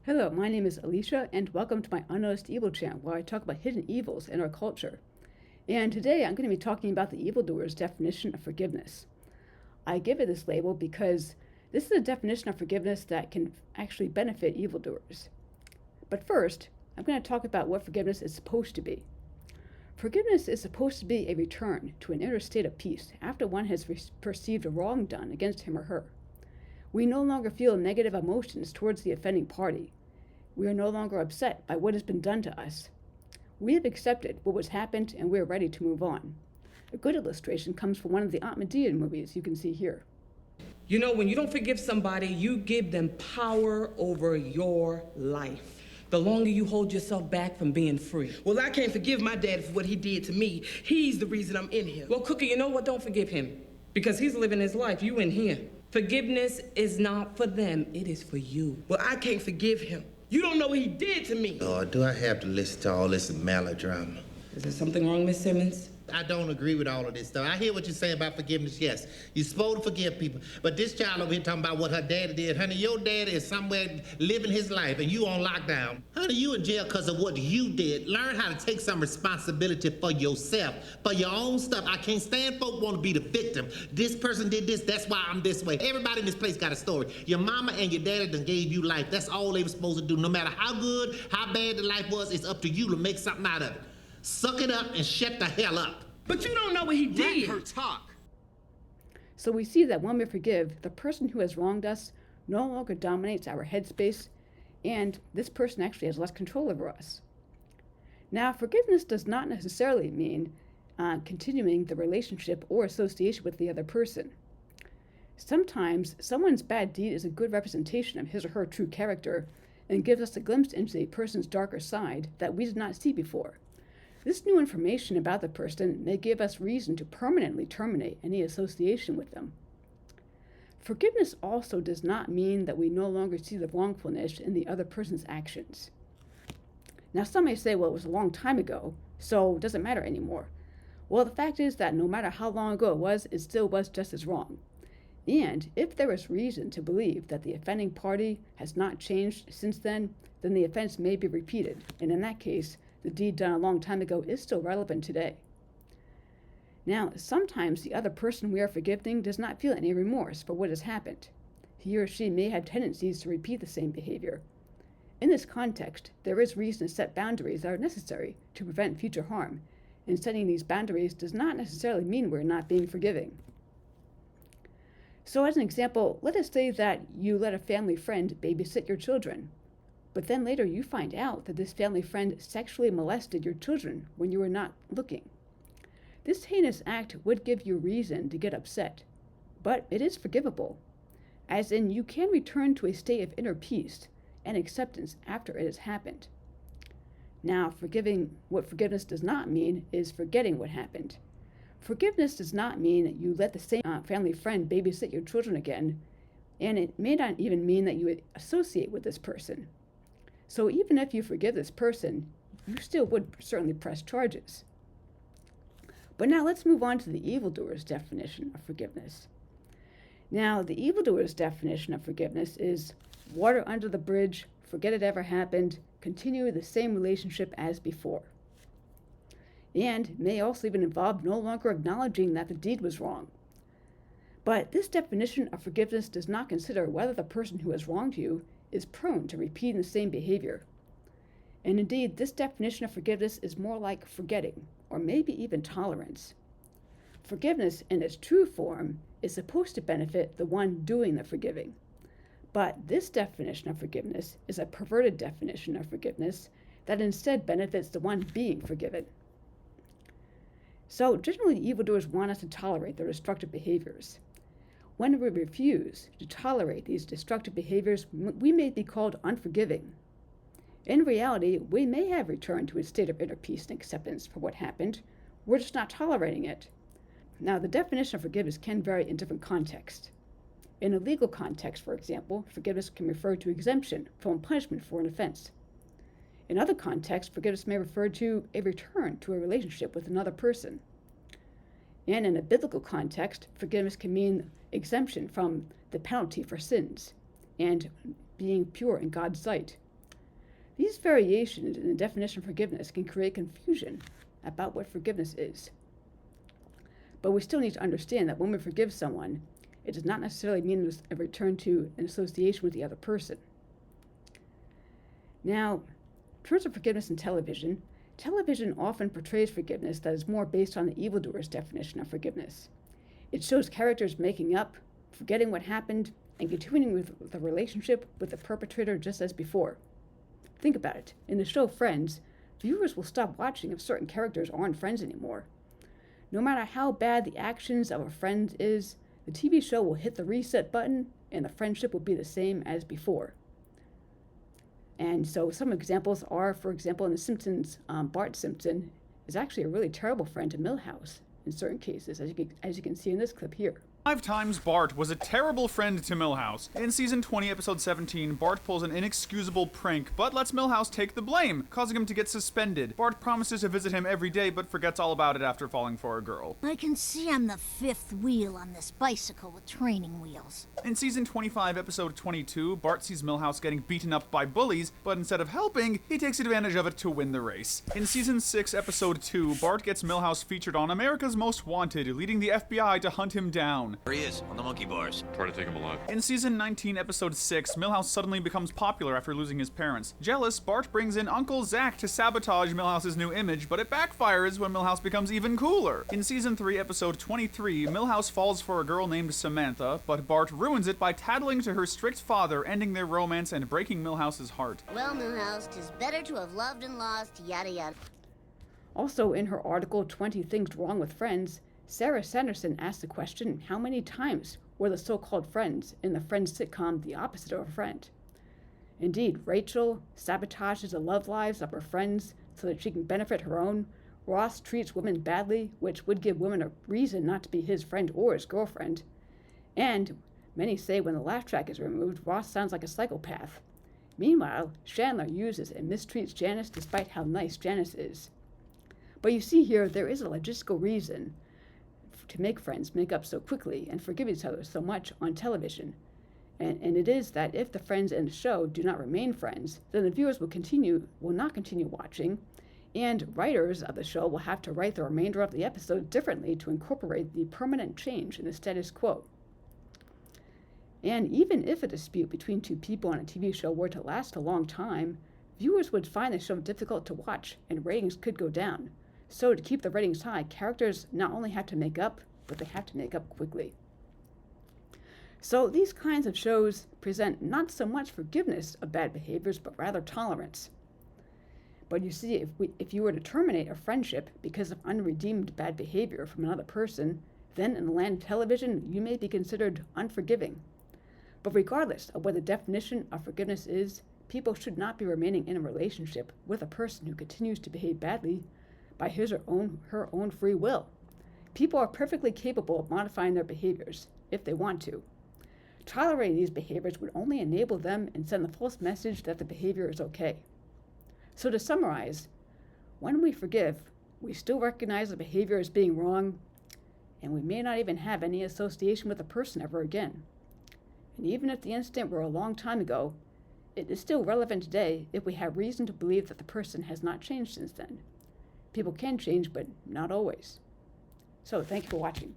Hello, my name is Alicia, and welcome to my Unnoticed Evil channel, where I talk about hidden evils in our culture. And today I'm going to be talking about the evildoer's definition of forgiveness. I give it this label because this is a definition of forgiveness that can actually benefit evildoers. But first, I'm going to talk about what forgiveness is supposed to be. Forgiveness is supposed to be a return to an inner state of peace after one has perceived a wrong done against him or her. We no longer feel negative emotions towards the offending party. We are no longer upset by what has been done to us. We have accepted what was happened and we are ready to move on. A good illustration comes from one of the Aunt Medea movies you can see here. You know, when you don't forgive somebody, you give them power over your life. The longer you hold yourself back from being free. Well, I can't forgive my dad for what he did to me. He's the reason I'm in here. Well, Cookie, you know what? Don't forgive him. Because he's living his life. You in here. Forgiveness is not for them. It is for you. Well, I can't forgive him. You don't know what he did to me. Lord, do I have to listen to all this melodrama? Is there something wrong, Miss Simmons? I don't agree with all of this stuff. I hear what you're saying about forgiveness, yes. You're supposed to forgive people. But this child over here talking about what her daddy did. Honey, your daddy is somewhere living his life and you on lockdown. Honey, you in jail because of what you did. Learn how to take some responsibility for yourself, for your own stuff. I can't stand folk want to be the victim. This person did this, that's why I'm this way. Everybody in this place got a story. Your mama and your daddy done gave you life. That's all they were supposed to do. No matter how good, how bad the life was, it's up to you to make something out of it. Suck it up and shut the hell up. But you don't know what he did. Let her talk. So we see that when we forgive, the person who has wronged us no longer dominates our headspace, and this person actually has less control over us. Now, forgiveness does not necessarily mean continuing the relationship or association with the other person. Sometimes someone's bad deed is a good representation of his or her true character and gives us a glimpse into a person's darker side that we did not see before. This new information about the person may give us reason to permanently terminate any association with them. Forgiveness also does not mean that we no longer see the wrongfulness in the other person's actions. Now, some may say, well, it was a long time ago, so it doesn't matter anymore. Well, the fact is that no matter how long ago it still was just as wrong. And if there is reason to believe that the offending party has not changed since then the offense may be repeated, and in that case, the deed done a long time ago is still relevant today. Now, sometimes the other person we are forgiving does not feel any remorse for what has happened. He or she may have tendencies to repeat the same behavior. In this context, there is reason to set boundaries that are necessary to prevent future harm, and setting these boundaries does not necessarily mean we're not being forgiving. So as an example, let us say that you let a family friend babysit your children. But then later you find out that this family friend sexually molested your children when you were not looking. This heinous act would give you reason to get upset, but it is forgivable, as in you can return to a state of inner peace and acceptance after it has happened. Now, what forgiveness does not mean is forgetting what happened. Forgiveness does not mean that you let the same family friend babysit your children again, and it may not even mean that you would associate with this person. So even if you forgive this person, you still would certainly press charges. But now let's move on to the evildoer's definition of forgiveness. Now, the evildoer's definition of forgiveness is water under the bridge, forget it ever happened, continue the same relationship as before. And may also even involve no longer acknowledging that the deed was wrong. But this definition of forgiveness does not consider whether the person who has wronged you is prone to repeating the same behavior. And indeed, this definition of forgiveness is more like forgetting, or maybe even tolerance. Forgiveness, in its true form, is supposed to benefit the one doing the forgiving. But this definition of forgiveness is a perverted definition of forgiveness that instead benefits the one being forgiven. So generally, evildoers want us to tolerate their destructive behaviors. When we refuse to tolerate these destructive behaviors, we may be called unforgiving. In reality, we may have returned to a state of inner peace and acceptance for what happened. We're just not tolerating it. Now, the definition of forgiveness can vary in different contexts. In a legal context, for example, forgiveness can refer to exemption from punishment for an offense. In other contexts, forgiveness may refer to a return to a relationship with another person. And in a biblical context, forgiveness can mean exemption from the penalty for sins and being pure in God's sight. These variations in the definition of forgiveness can create confusion about what forgiveness is. But we still need to understand that when we forgive someone, it does not necessarily mean a return to an association with the other person. Now, in terms of forgiveness in television, television often portrays forgiveness that is more based on the evildoer's definition of forgiveness. It shows characters making up, forgetting what happened, and continuing with the relationship with the perpetrator just as before. Think about it. In the show Friends, viewers will stop watching if certain characters aren't friends anymore. No matter how bad the actions of a friend is, the TV show will hit the reset button and the friendship will be the same as before. And so some examples are, for example, in The Simpsons, Bart Simpson is actually a really terrible friend to Milhouse in certain cases, as you can see in this clip here. 5 times Bart was a terrible friend to Milhouse. In season 20, episode 17, Bart pulls an inexcusable prank, but lets Milhouse take the blame, causing him to get suspended. Bart promises to visit him every day, but forgets all about it after falling for a girl. I can see I'm the 5th wheel on this bicycle with training wheels. In season 25, episode 22, Bart sees Milhouse getting beaten up by bullies, but instead of helping, he takes advantage of it to win the race. In season 6, episode 2, Bart gets Milhouse featured on America's Most Wanted, leading the FBI to hunt him down. There he is, on the monkey bars. Try to take him alive. In season 19, episode 6, Milhouse suddenly becomes popular after losing his parents. Jealous, Bart brings in Uncle Zach to sabotage Milhouse's new image, but it backfires when Milhouse becomes even cooler. In season 3, episode 23, Milhouse falls for a girl named Samantha, but Bart ruins it by tattling to her strict father, ending their romance and breaking Milhouse's heart. Well, Milhouse, 'tis better to have loved and lost, yada yada. Also, in her article, 20 Things Wrong with Friends, Sarah Sanderson asked the question, how many times were the so-called friends in the Friends sitcom the opposite of a friend? Indeed, Rachel sabotages the love lives of her friends so that she can benefit her own. Ross treats women badly, which would give women a reason not to be his friend or his girlfriend. And many say when the laugh track is removed, Ross sounds like a psychopath. Meanwhile, Chandler uses and mistreats Janice despite how nice Janice is. But you see here, there is a logistical reason to make friends make up so quickly and forgive each other so much on television. And it is that if the friends in the show do not remain friends, then the viewers will not continue watching, and writers of the show will have to write the remainder of the episode differently to incorporate the permanent change in the status quo. And even if a dispute between two people on a TV show were to last a long time, viewers would find the show difficult to watch and ratings could go down. So to keep the ratings high, characters not only have to make up, but they have to make up quickly. So these kinds of shows present not so much forgiveness of bad behaviors, but rather tolerance. But you see, if you were to terminate a friendship because of unredeemed bad behavior from another person, then in the land of television, you may be considered unforgiving. But regardless of what the definition of forgiveness is, people should not be remaining in a relationship with a person who continues to behave badly by his or her own free will. People are perfectly capable of modifying their behaviors if they want to. Tolerating these behaviors would only enable them and send the false message that the behavior is okay. So to summarize, when we forgive, we still recognize the behavior as being wrong, and we may not even have any association with the person ever again. And even if the incident were a long time ago, it is still relevant today if we have reason to believe that the person has not changed since then. People can change, but not always. So thank you for watching.